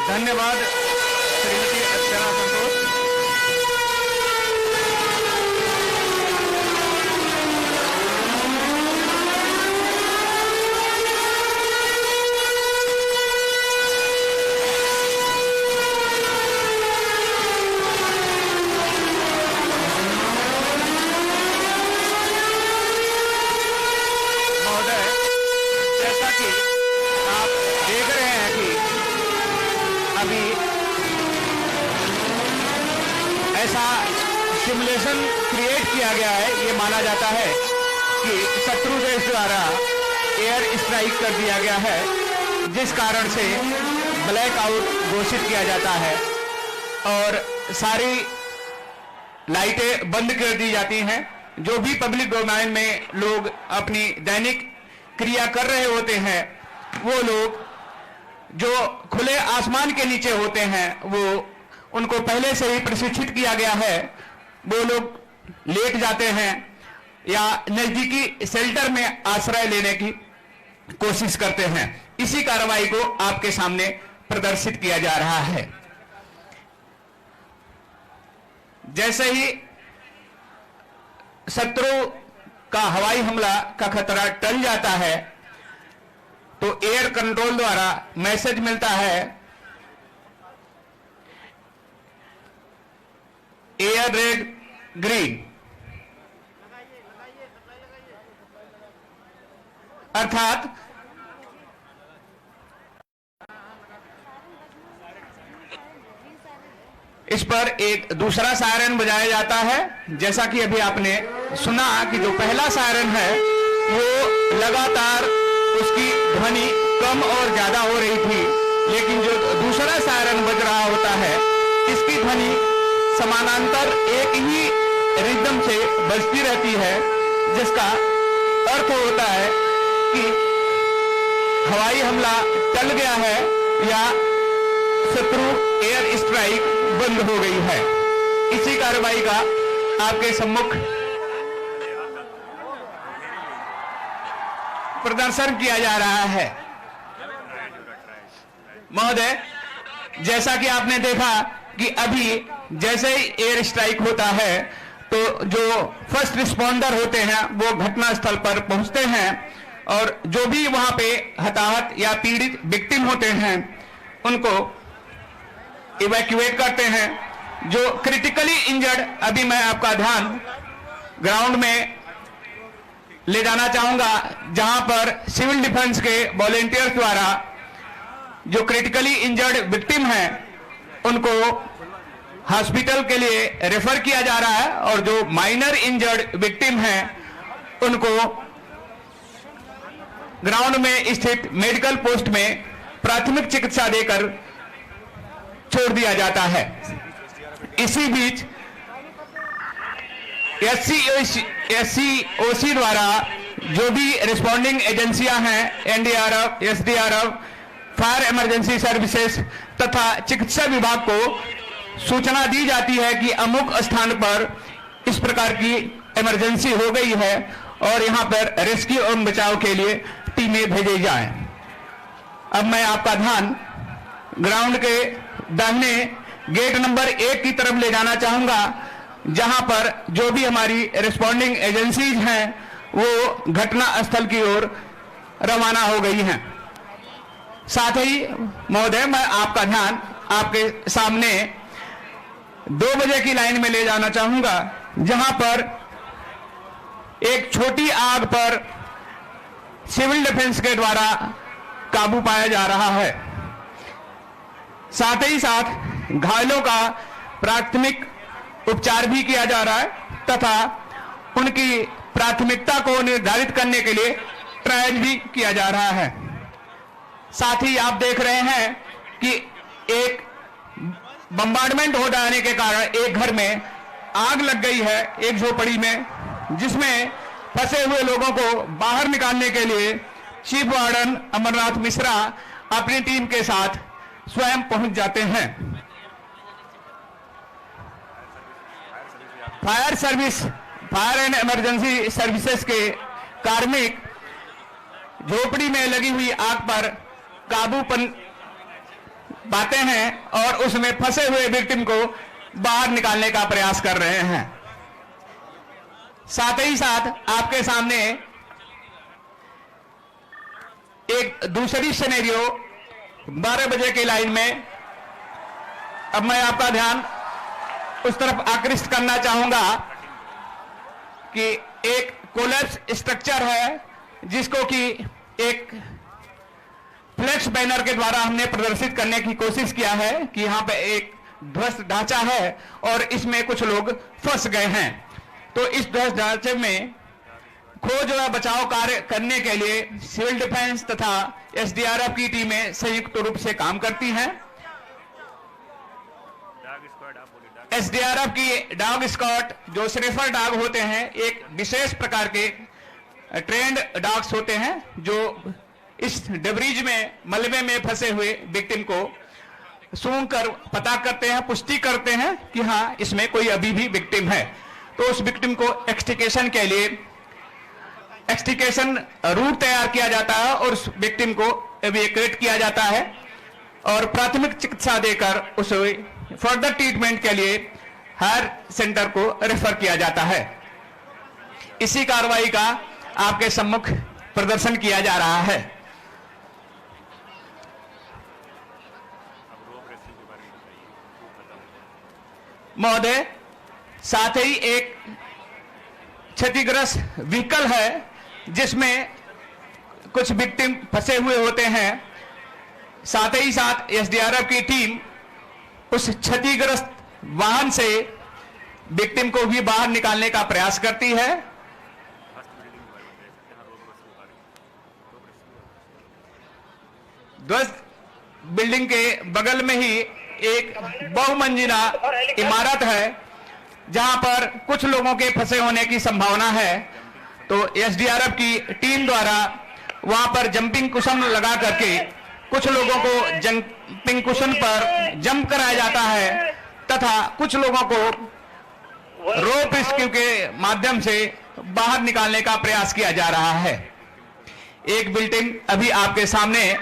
धन्यवाद श्रीमती अर्चना संतोष। महोदय, जैसा कि आप देख रहे हैं कि अभी ऐसा सिमुलेशन क्रिएट किया गया है, ये माना जाता है कि शत्रु देश द्वारा एयर स्ट्राइक कर दिया गया है, जिस कारण से ब्लैकआउट घोषित किया जाता है और सारी लाइटें बंद कर दी जाती हैं। जो भी पब्लिक डोमेन में लोग अपनी दैनिक क्रिया कर रहे होते हैं, वो लोग जो खुले आसमान के नीचे होते हैं, वो उनको पहले से ही प्रशिक्षित किया गया है। वो लोग लेट जाते हैं या नजदीकी शेल्टर में आश्रय लेने की कोशिश करते हैं। इसी कार्रवाई को आपके सामने प्रदर्शित किया जा रहा है। जैसे ही शत्रु का हवाई हमला का खतरा टल जाता है, तो एयर कंट्रोल द्वारा मैसेज मिलता है, एयर रेड ग्रीन, अर्थात इस पर एक दूसरा सायरन बजाया जाता है। जैसा कि अभी आपने सुना कि जो पहला सायरन है वो लगातार उसकी ध्वनि कम और ज्यादा हो रही थी, लेकिन जो दूसरा सायरन बज रहा होता है, इसकी ध्वनि समानांतर एक ही रिदम से बजती रहती है, जिसका अर्थ होता है कि हवाई हमला टल गया है या शत्रु एयर स्ट्राइक बंद हो गई है। इसी कार्रवाई का आपके सम्मुख प्रदर्शन किया जा रहा है। महोदय, जैसा कि आपने देखा कि अभी जैसे ही एयर स्ट्राइक होता है, तो जो फर्स्ट रिस्पॉन्डर होते हैं वो घटनास्थल पर पहुंचते हैं और जो भी वहां पे हताहत या पीड़ित विक्टिम होते हैं उनको इवैक्यूएट करते हैं। जो क्रिटिकली इंजर्ड, अभी मैं आपका ध्यान ग्राउंड में ले जाना चाहूंगा, जहां पर सिविल डिफेंस के वॉलेंटियर्स द्वारा जो क्रिटिकली इंजर्ड विक्टिम हैं उनको हॉस्पिटल के लिए रेफर किया जा रहा है और जो माइनर इंजर्ड विक्टिम हैं उनको ग्राउंड में स्थित मेडिकल पोस्ट में प्राथमिक चिकित्सा देकर छोड़ दिया जाता है। इसी बीच एससीओसी द्वारा जो भी रिस्पॉन्डिंग एजेंसियां हैं, NDRF, SDRF, fire emergency services तथा चिकित्सा विभाग को सूचना दी जाती है कि अमुक स्थान पर इस प्रकार की इमरजेंसी हो गई है और यहां पर रेस्क्यू एवं बचाव के लिए टीमें भेजी जाएं। अब मैं आपका ध्यान ग्राउंड के दाहिने गेट नंबर 1 की तरफ ले जाना चाहूंगा, जहां पर जो भी हमारी रिस्पॉन्डिंग एजेंसीज हैं वो घटना स्थल की ओर रवाना हो गई हैं। साथ ही महोदय, मैं आपका ध्यान आपके सामने 2 बजे की लाइन में ले जाना चाहूंगा, जहां पर एक छोटी आग पर सिविल डिफेंस के द्वारा काबू पाया जा रहा है। साथ ही साथ घायलों का प्राथमिक उपचार भी किया जा रहा है तथा उनकी प्राथमिकता को निर्धारित करने के लिए ट्रायल भी किया जा रहा है। साथ ही आप देख रहे हैं कि एक बम्बार्डमेंट हो जाने के कारण एक घर में आग लग गई है, एक झोपड़ी में, जिसमें फंसे हुए लोगों को बाहर निकालने के लिए चीफ वार्डन अमरनाथ मिश्रा अपनी टीम के साथ स्वयं पहुंच जाते हैं। फायर एंड इमरजेंसी सर्विसेज के कार्मिक झोपड़ी में लगी हुई आग पर काबू बातें हैं और उसमें फंसे हुए विक्टिम को बाहर निकालने का प्रयास कर रहे हैं। साथ ही साथ आपके सामने एक दूसरी सिनेरियो 12 बजे की लाइन में, अब मैं आपका ध्यान उस तरफ आकृष्ट करना चाहूंगा कि एक कोलैप्स स्ट्रक्चर है जिसको कि एक फ्लैक्स बैनर के द्वारा हमने प्रदर्शित करने की कोशिश किया है कि यहां पे एक ध्वस्त ढांचा है और इसमें कुछ लोग फंस गए हैं। तो इस ध्वस्त ढांचे में खोज व बचाव कार्य करने के लिए सिविल डिफेंस तथा एसडीआरएफ की टीमें संयुक्त रूप से काम करती हैं। एसडीआरएफ की डॉग स्क्वाड जो स्निफर डॉग होते हैं, एक विशेष प्रकार के ट्रेंड डॉग्स होते हैं जो इस डेब्रिज में, मलबे में फंसे हुए विक्टिम को सूंघ कर पता करते हैं, पुष्टि करते हैं कि हाँ इसमें कोई अभी भी विक्टिम है। तो उस विक्टिम को एक्सट्रिकेशन के लिए एक्सट्रिकेशन रूट तैयार किया जाता है और उस विक्टिम को एविक्यूएट किया जाता है और प्राथमिक चिकित्सा देकर उसे फर्दर ट्रीटमेंट के लिए हर सेंटर को रेफर किया जाता है। इसी कार्रवाई का आपके सम्मुख प्रदर्शन किया जा रहा है। महोदय, साथ ही एक क्षतिग्रस्त व्हीकल है जिसमें कुछ विक्टिम फंसे हुए होते हैं। साथ ही साथ एसडीआरएफ की टीम उस क्षतिग्रस्त वाहन से विक्टिम को भी बाहर निकालने का प्रयास करती है। ध्वस्त बिल्डिंग के बगल में ही एक बहुमंजिला इमारत है जहां पर कुछ लोगों के फंसे होने की संभावना है। तो एसडीआरएफ की टीम द्वारा वहां पर जंपिंग कुशन लगा करके कुछ लोगों को जंपिंग कुशन पर जंप कराया जाता है तथा कुछ लोगों को रोप रेस्क्यू के माध्यम से बाहर निकालने का प्रयास किया जा रहा है। एक बिल्डिंग अभी आपके सामने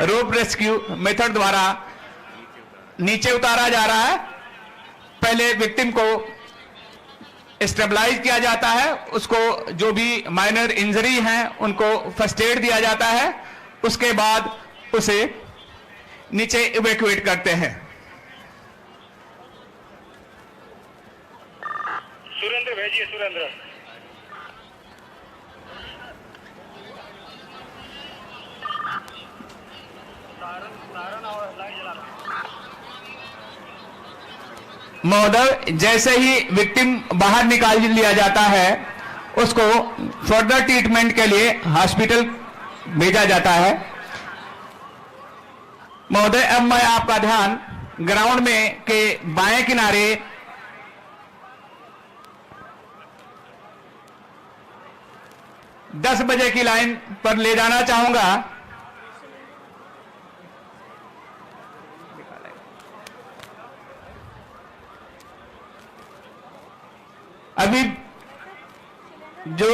रोप रेस्क्यू मेथड द्वारा नीचे उतारा जा रहा है। पहले विक्टिम को स्टेबलाइज किया जाता है, उसको जो भी माइनर इंजरी हैं उनको फर्स्ट एड दिया जाता है, उसके बाद उसे नीचे इवैक्यूएट करते हैं। सुरेंद्र भेजिए, सुरेंद्र। महोदय, जैसे ही विक्टिम बाहर निकाल लिया जाता है उसको फर्दर ट्रीटमेंट के लिए हॉस्पिटल भेजा जाता है। महोदय, अब मैं आपका ध्यान ग्राउंड में के बाएं किनारे दस बजे की लाइन पर ले जाना चाहूंगा। अभी जो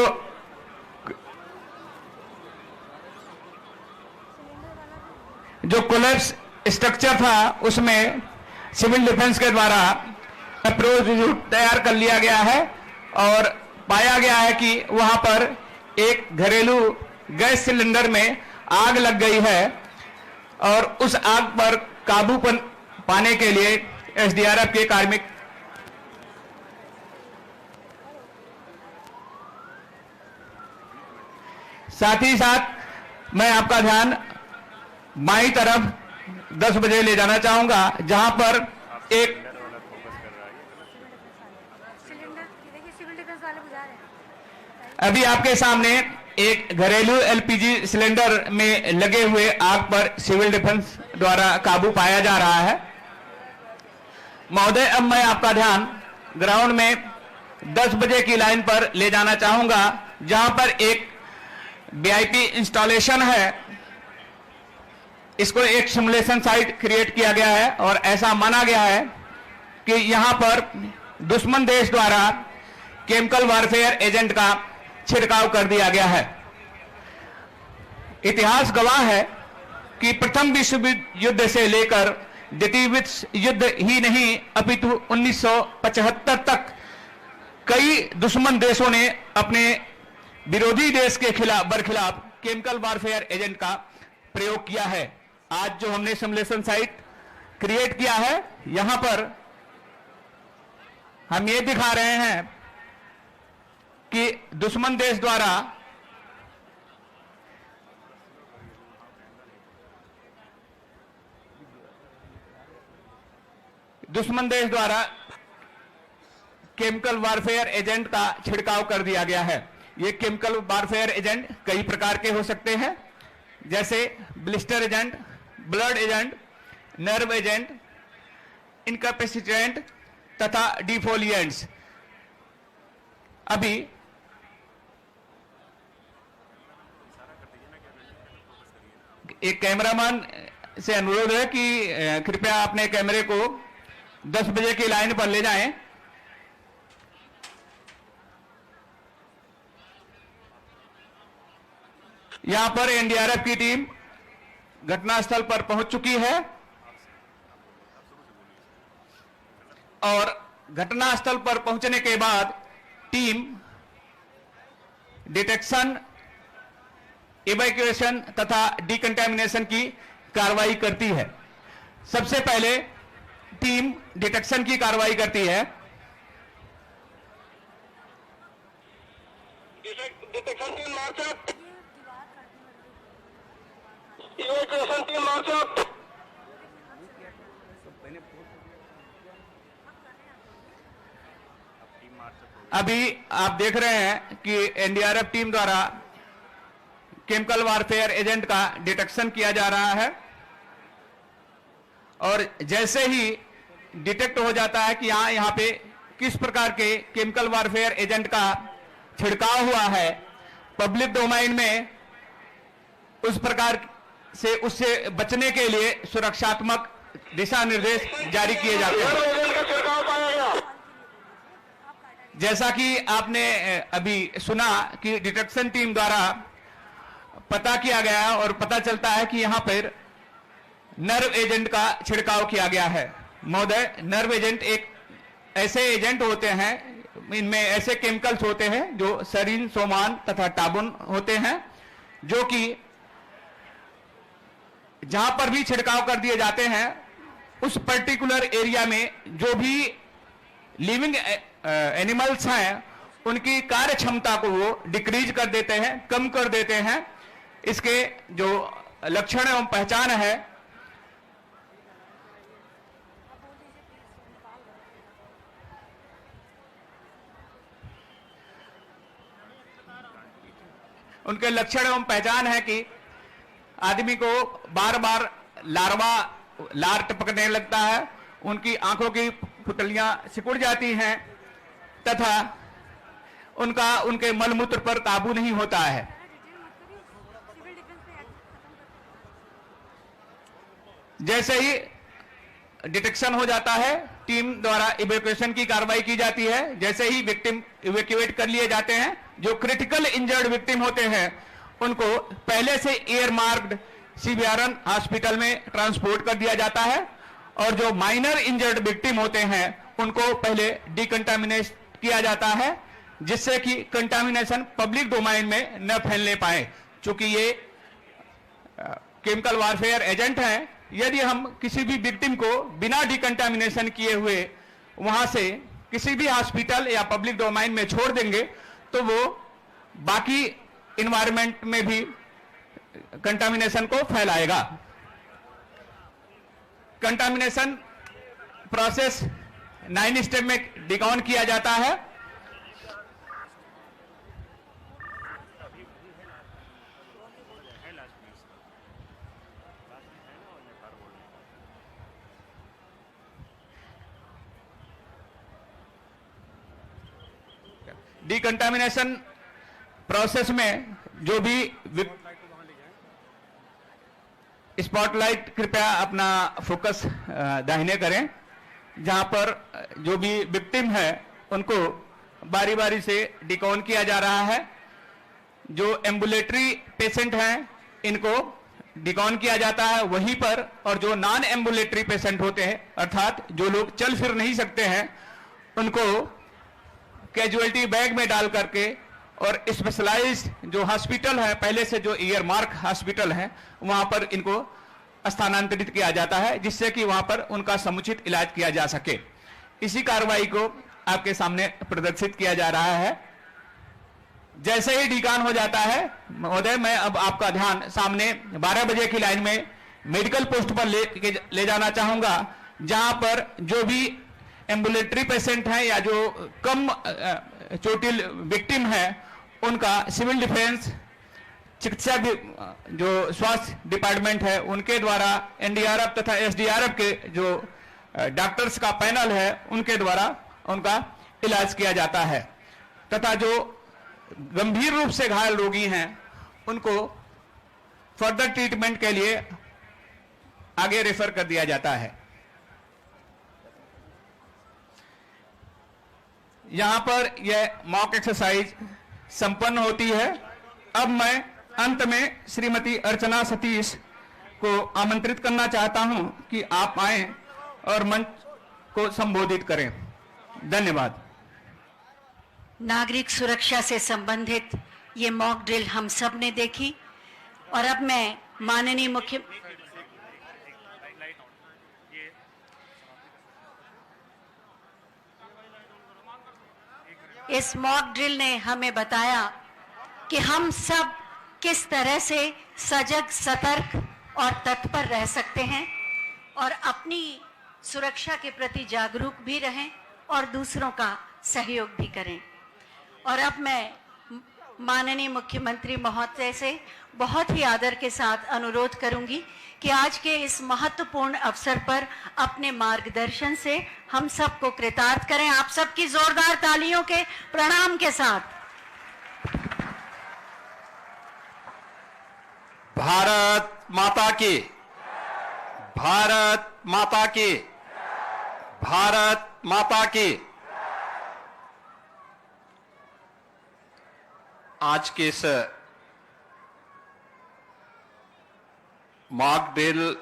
कोलैप्स स्ट्रक्चर था उसमें सिविल डिफेंस के द्वारा अप्रोच रूट तैयार कर लिया गया है और पाया गया है कि वहां पर एक घरेलू गैस सिलेंडर में आग लग गई है और उस आग पर काबू पाने के लिए एसडीआरएफ के कार्मिक साथ ही साथ मैं आपका ध्यान बाईं तरफ 10 बजे ले जाना चाहूंगा जहां पर एक अभी आपके सामने एक घरेलू एलपीजी सिलेंडर में लगे हुए आग पर सिविल डिफेंस द्वारा काबू पाया जा रहा है। महोदय, अब मैं आपका ध्यान ग्राउंड में 10 बजे की लाइन पर ले जाना चाहूंगा जहां पर एक वीआईपी इंस्टॉलेशन है। इसको एक सिमुलेशन साइट क्रिएट किया गया है और ऐसा माना गया है कि यहां पर दुश्मन देश द्वारा केमिकल वारफेयर एजेंट का छिड़काव कर दिया गया है। इतिहास गवाह है कि प्रथम विश्व युद्ध से लेकर द्वितीय विश्व युद्ध ही नहीं अपितु 1975 तक कई दुश्मन देशों ने अपने विरोधी देश के बरखिलाफ केमिकल वारफेयर एजेंट का प्रयोग किया है। आज जो हमने सिमुलेशन साइट क्रिएट किया है, यहां पर हम ये दिखा रहे हैं कि दुश्मन देश द्वारा केमिकल वारफेयर एजेंट का छिड़काव कर दिया गया है। ये केमिकल वारफेयर एजेंट कई प्रकार के हो सकते हैं, जैसे blister agent, blood agent, nerve agent, incapacitant तथा डिफोलिएंट्स। अभी एक कैमरामैन से अनुरोध है कि कृपया अपने कैमरे को 10 बजे की लाइन पर ले जाएं। यहां पर एनडीआरएफ की टीम घटनास्थल पर पहुंच चुकी है और घटनास्थल पर पहुंचने के बाद टीम डिटेक्शन, इवैक्यूएशन तथा डिकंटामिनेशन की कार्रवाई करती है। सबसे पहले टीम डिटेक्शन की कार्रवाई करती है। डिटेक्शन टीम मार्च अप, इवैक्यूएशन टीम मार्च अप। अभी आप देख रहे हैं कि एनडीआरएफ टीम द्वारा केमिकल वारफेयर एजेंट का डिटेक्शन किया जा रहा है और जैसे ही डिटेक्ट हो जाता है कि यहाँ पे किस प्रकार के केमिकल वारफेयर एजेंट का छिड़काव हुआ है, पब्लिक डोमेन में उस प्रकार से उससे बचने के लिए सुरक्षात्मक दिशा निर्देश जारी किए जाते हैं। जैसा कि आपने अभी सुना कि डिटेक्शन टीम द्वारा पता किया गया और पता चलता है कि यहां पर नर्व एजेंट का छिड़काव किया गया है। महोदय, नर्व एजेंट एक ऐसे एजेंट होते हैं, इनमें ऐसे केमिकल्स होते हैं जो सरीन, सोमान तथा टाबुन होते हैं, जो कि जहां पर भी छिड़काव कर दिए जाते हैं उस पर्टिकुलर एरिया में जो भी लिविंग एनिमल्स हैं उनकी कार्य क्षमता को वो डिक्रीज कर देते हैं, कम कर देते हैं। इसके जो लक्षण एवं पहचान है, उनके लक्षण एवं पहचान है कि आदमी को बार बार लार टपकने लगता है, उनकी आंखों की पुतलियां सिकुड़ जाती हैं तथा उनके मलमूत्र पर काबू नहीं होता है। जैसे ही डिटेक्शन हो जाता है, टीम द्वारा इवैक्यूएशन की कार्रवाई की जाती है। जैसे ही विक्टिम इवैक्यूएट कर लिए जाते हैं, जो क्रिटिकल इंजर्ड विक्टिम होते हैं उनको पहले से एयर मार्क्ड सीबीआरएन हॉस्पिटल में ट्रांसपोर्ट कर दिया जाता है और जो माइनर इंजर्ड विक्टिम होते हैं उनको पहले डिकंटामिनेट किया जाता है, जिससे कि कंटामिनेशन पब्लिक डोमेन में न फैलने पाए। चूंकि ये केमिकल वारफेयर एजेंट हैं, यदि हम किसी भी विक्टिम को बिना डिकंटामिनेशन किए हुए वहां से किसी भी हॉस्पिटल या पब्लिक डोमेन में छोड़ देंगे तो वो बाकी इन्वायरमेंट में भी कंटामिनेशन को फैलाएगा। कंटामिनेशन प्रोसेस 9 स्टेप में डिकॉन किया जाता है। डिकंटामिनेशन प्रोसेस में जो भी स्पॉटलाइट, कृपया अपना फोकस दाहिने करें, जहां पर जो भी विक्टिम है उनको बारी बारी से डिकॉन किया जा रहा है। जो एम्बुलेटरी पेशेंट हैं इनको डिकॉन किया जाता है वहीं पर, और जो नॉन एम्बुलेटरी पेशेंट होते हैं अर्थात जो लोग चल फिर नहीं सकते हैं उनको कैजुअलिटी बैग में डाल करके और स्पेशलाइज्ड जो हॉस्पिटल है, पहले से जो ईयरमार्क हॉस्पिटल है, वहां पर इनको स्थानांतरित किया जाता है जिससे कि वहां पर उनका समुचित इलाज किया जा सके। इसी कार्रवाई को आपके सामने प्रदर्शित किया जा रहा है। जैसे ही डिकॉन हो जाता है महोदय, मैं अब आपका ध्यान सामने 12 बजे की लाइन में मेडिकल पोस्ट पर ले जाना चाहूंगा, जहां पर जो भी एम्बुलेटरी पेशेंट हैं या जो कम चोटिल विक्टिम है उनका सिविल डिफेंस चिकित्सा जो स्वास्थ्य डिपार्टमेंट है उनके द्वारा एनडीआरएफ तथा एसडीआरएफ के जो डॉक्टर्स का पैनल है उनके द्वारा उनका इलाज किया जाता है, तथा जो गंभीर रूप से घायल रोगी हैं उनको फर्दर ट्रीटमेंट के लिए आगे रेफर कर दिया जाता है। यहां पर यह मॉक एक्सरसाइज संपन्न होती है। अब मैं अंत में श्रीमती अर्चना सतीश को आमंत्रित करना चाहता हूं कि आप आए और मंच को संबोधित करें। धन्यवाद। नागरिक सुरक्षा से संबंधित ये मॉक ड्रिल हम सब ने देखी और अब मैं माननीय मुख्य इस मॉक ड्रिल ने हमें बताया कि हम सब किस तरह से सजग, सतर्क और तत्पर रह सकते हैं और अपनी सुरक्षा के प्रति जागरूक भी रहें और दूसरों का सहयोग भी करें। और अब मैं माननीय मुख्यमंत्री महोदय से बहुत ही आदर के साथ अनुरोध करूंगी कि आज के इस महत्वपूर्ण अवसर पर अपने मार्गदर्शन से हम सबको कृतार्थ करें। आप सबकी जोरदार तालियों के प्रणाम के साथ। भारत माता की, भारत माता की, भारत माता की। आज के इस मॉक ड्रिल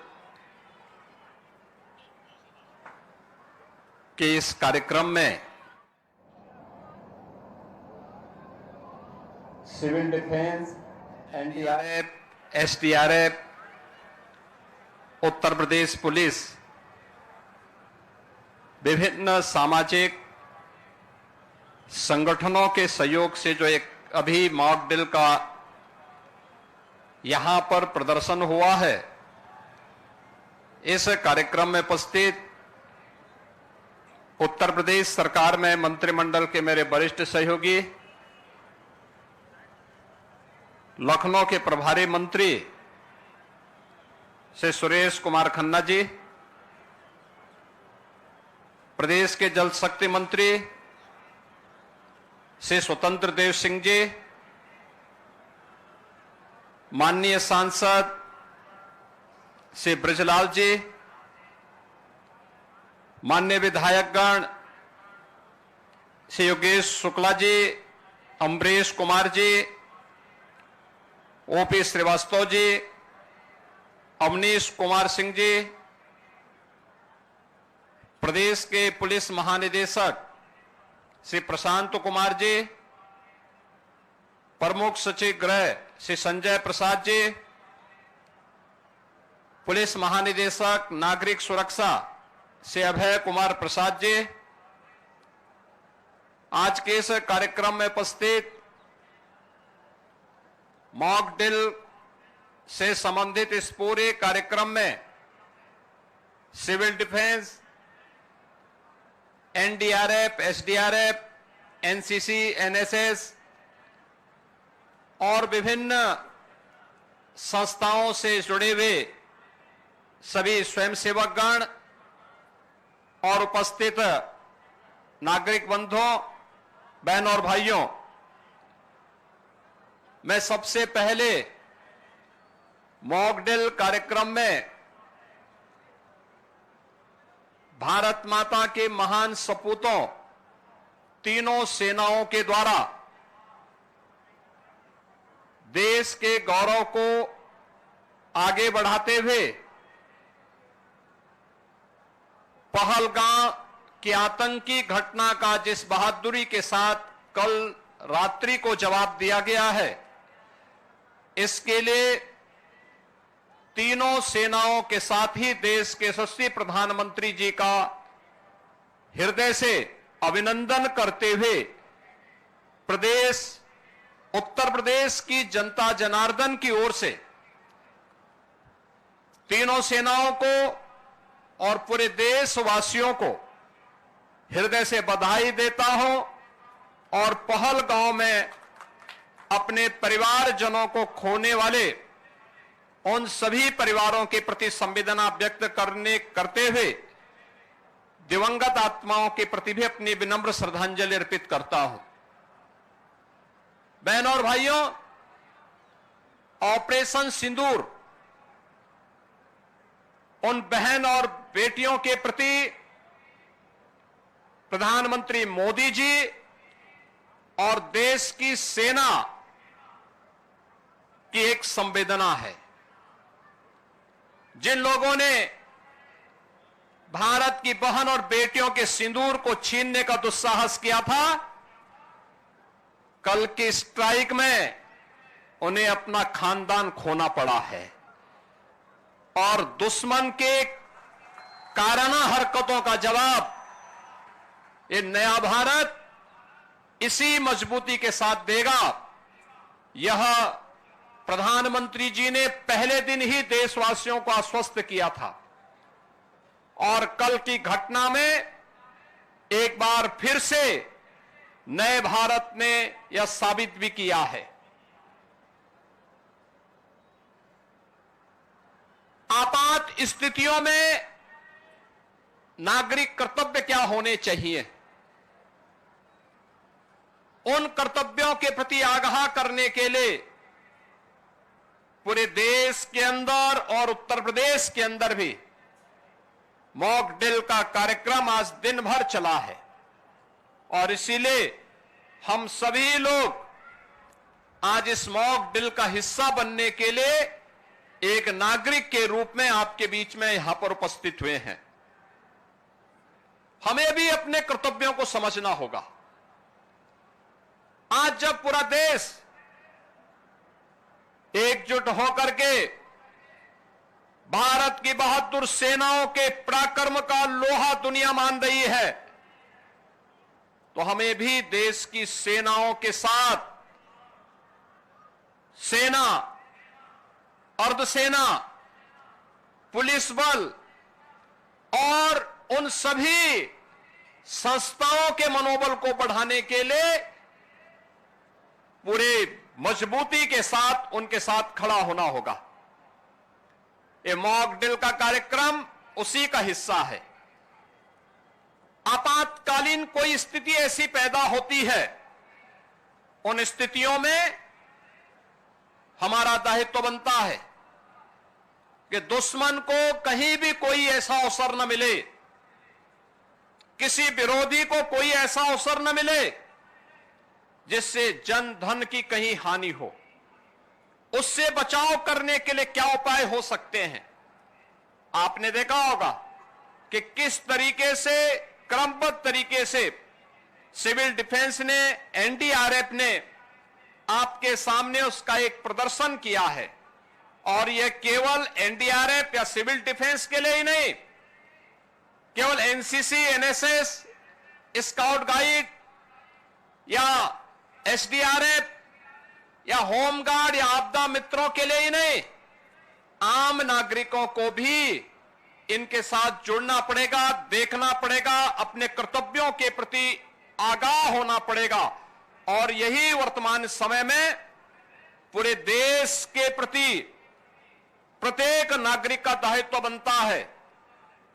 के इस कार्यक्रम में civil defence, NDRF, SDRF, Uttar Pradesh police, विभिन्न सामाजिक संगठनों के सहयोग से जो एक अभी मॉक ड्रिल का यहां पर प्रदर्शन हुआ है, इस कार्यक्रम में उपस्थित उत्तर प्रदेश सरकार में मंत्रिमंडल के मेरे वरिष्ठ सहयोगी, लखनऊ के प्रभारी मंत्री श्री सुरेश कुमार खन्ना जी, प्रदेश के जल शक्ति मंत्री श्री स्वतंत्र देव सिंह जी, माननीय सांसद श्री ब्रजलाल जी, माननीय विधायकगण श्री योगेश शुक्ला जी, अमरीश कुमार जी, ओपी श्रीवास्तव जी, अवनीश कुमार सिंह जी, प्रदेश के पुलिस महानिदेशक श्री प्रशांत कुमार जी, प्रमुख सचिव गृह श्री संजय प्रसाद जी, पुलिस महानिदेशक नागरिक सुरक्षा श्री अभय कुमार प्रसाद जी, आज के इस कार्यक्रम में उपस्थित मॉक ड्रिल से संबंधित इस पूरे कार्यक्रम में civil defence, NDRF, SDRF, NCC, NSS और विभिन्न संस्थाओं से जुड़े हुए सभी स्वयंसेवकगण और उपस्थित नागरिक बंधुओं, बहनों और भाइयों, मैं सबसे पहले मॉक ड्रिल कार्यक्रम में भारत माता के महान सपूतों, तीनों सेनाओं के द्वारा देश के गौरव को आगे बढ़ाते हुए पहलगाम की आतंकी घटना का जिस बहादुरी के साथ कल रात्रि को जवाब दिया गया है, इसके लिए तीनों सेनाओं के साथ ही देश के यशस्वी प्रधानमंत्री जी का हृदय से अभिनंदन करते हुए उत्तर प्रदेश की जनता जनार्दन की ओर से तीनों सेनाओं को और पूरे देशवासियों को हृदय से बधाई देता हूं और पहलगांव में अपने परिवारजनों को खोने वाले उन सभी परिवारों के प्रति संवेदना व्यक्त करते हुए दिवंगत आत्माओं के प्रति भी अपनी विनम्र श्रद्धांजलि अर्पित करता हूं। बहनों और भाइयों, ऑपरेशन सिंदूर उन बहन और बेटियों के प्रति प्रधानमंत्री मोदी जी और देश की सेना की एक संवेदना है। जिन लोगों ने भारत की बहन और बेटियों के सिंदूर को छीनने का दुस्साहस किया था, कल की स्ट्राइक में उन्हें अपना खानदान खोना पड़ा है और दुश्मन के काराना हरकतों का जवाब ये नया भारत इसी मजबूती के साथ देगा। यह प्रधानमंत्री जी ने पहले दिन ही देशवासियों को आश्वस्त किया था और कल की घटना में एक बार फिर से नए भारत ने यह साबित भी किया है। आपात स्थितियों में नागरिक कर्तव्य क्या होने चाहिए, उन कर्तव्यों के प्रति आगाह करने के लिए पूरे देश के अंदर और उत्तर प्रदेश के अंदर भी मॉक ड्रिल का कार्यक्रम आज दिन भर चला है और इसीलिए हम सभी लोग आज इस मॉक ड्रिल का हिस्सा बनने के लिए एक नागरिक के रूप में आपके बीच में यहां पर उपस्थित हुए हैं। हमें भी अपने कर्तव्यों को समझना होगा। आज जब पूरा देश एकजुट होकर के भारत की बहादुर सेनाओं के पराक्रम का लोहा दुनिया मान रही है, तो हमें भी देश की सेनाओं के साथ सेना, अर्धसेना, पुलिस बल और उन सभी संस्थाओं के मनोबल को बढ़ाने के लिए पूरे मजबूती के साथ उनके साथ खड़ा होना होगा। ये मॉक ड्रिल का कार्यक्रम उसी का हिस्सा है। आपातकालीन कोई स्थिति ऐसी पैदा होती है, उन स्थितियों में हमारा दायित्व बनता है कि दुश्मन को कहीं भी कोई ऐसा अवसर न मिले, किसी विरोधी को कोई ऐसा अवसर न मिले जिससे जन धन की कहीं हानि हो। उससे बचाव करने के लिए क्या उपाय हो सकते हैं? आपने देखा होगा कि किस तरीके से क्रमबद्ध तरीके से सिविल डिफेंस ने, एनडीआरएफ ने आपके सामने उसका एक प्रदर्शन किया है और यह केवल एनडीआरएफ या सिविल डिफेंस के लिए ही नहीं, केवल एनसीसी, एनएसएस, स्काउट गाइड या एसडीआरएफ या होमगार्ड या आपदा मित्रों के लिए ही नहीं, आम नागरिकों को भी इनके साथ जुड़ना पड़ेगा, देखना पड़ेगा, अपने कर्तव्यों के प्रति आगाह होना पड़ेगा। और यही वर्तमान समय में पूरे देश के प्रति प्रत्येक नागरिक का दायित्व बनता है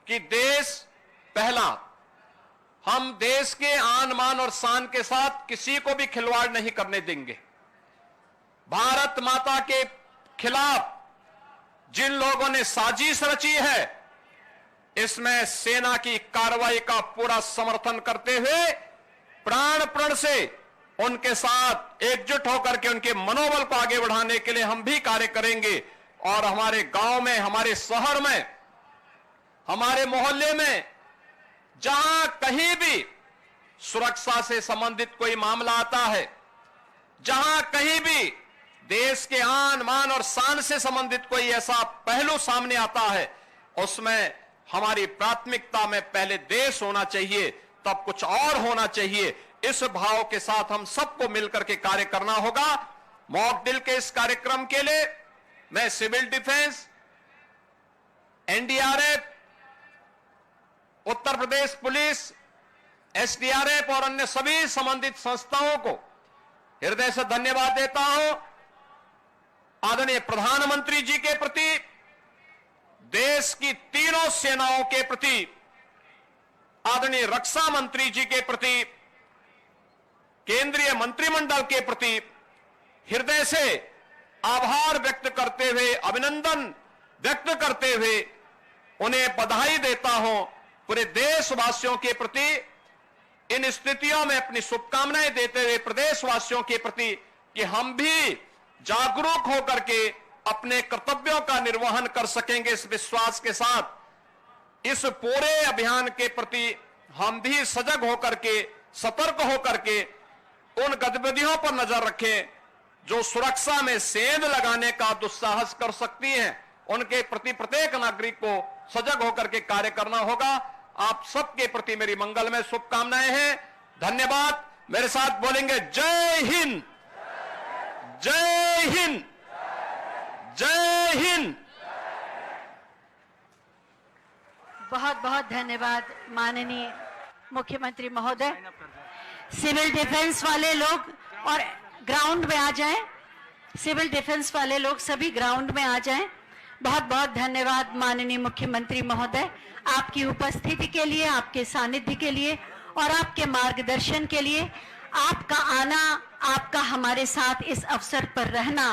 कि देश पहला, हम देश के आन मान और शान के साथ किसी को भी खिलवाड़ नहीं करने देंगे। भारत माता के खिलाफ जिन लोगों ने साजिश रची है, इसमें सेना की कार्रवाई का पूरा समर्थन करते हुए प्राण प्रण से उनके साथ एकजुट होकर के उनके मनोबल को आगे बढ़ाने के लिए हम भी कार्य करेंगे। और हमारे गांव में, हमारे शहर में, हमारे मोहल्ले में जहां कहीं भी सुरक्षा से संबंधित कोई मामला आता है, जहां कहीं भी देश के आन मान और शान से संबंधित कोई ऐसा पहलू सामने आता है, उसमें हमारी प्राथमिकता में पहले देश होना चाहिए, तब कुछ और होना चाहिए। इस भाव के साथ हम सबको मिलकर के कार्य करना होगा। मॉक ड्रिल के इस कार्यक्रम के लिए मैं civil defence, NDRF, Uttar Pradesh police, SDRF और अन्य सभी संबंधित संस्थाओं को हृदय से धन्यवाद देता हूं। आदरणीय प्रधानमंत्री जी के प्रति, देश की तीनों सेनाओं के प्रति, आदरणीय रक्षा मंत्री जी के प्रति, केंद्रीय मंत्रिमंडल के प्रति हृदय से आभार व्यक्त करते हुए, अभिनंदन व्यक्त करते हुए उन्हें बधाई देता हूं। पूरे देशवासियों के प्रति इन स्थितियों में अपनी शुभकामनाएं देते हुए प्रदेशवासियों के प्रति कि हम भी जागरूक होकर के अपने कर्तव्यों का निर्वहन कर सकेंगे, इस विश्वास के साथ इस पूरे अभियान के प्रति हम भी सजग होकर के, सतर्क होकर के उन गतिविधियों पर नजर रखें जो सुरक्षा में सेंध लगाने का दुस्साहस कर सकती हैं। उनके प्रति प्रत्येक नागरिक को सजग होकर के कार्य करना होगा। आप सबके प्रति मेरी मंगलमय शुभकामनाएं हैं। धन्यवाद। मेरे साथ बोलेंगे जय हिंद, जय हिंद, जय हिंद। बहुत बहुत धन्यवाद माननीय मुख्यमंत्री महोदय। सिविल डिफेंस वाले लोग और ग्राउंड में आ जाएं, सिविल डिफेंस वाले लोग सभी ग्राउंड में आ जाएं। बहुत बहुत धन्यवाद माननीय मुख्यमंत्री महोदय, आपकी उपस्थिति के लिए, आपके सानिध्य के लिए और आपके मार्गदर्शन के लिए। आपका आना, आपका हमारे साथ इस अवसर पर रहना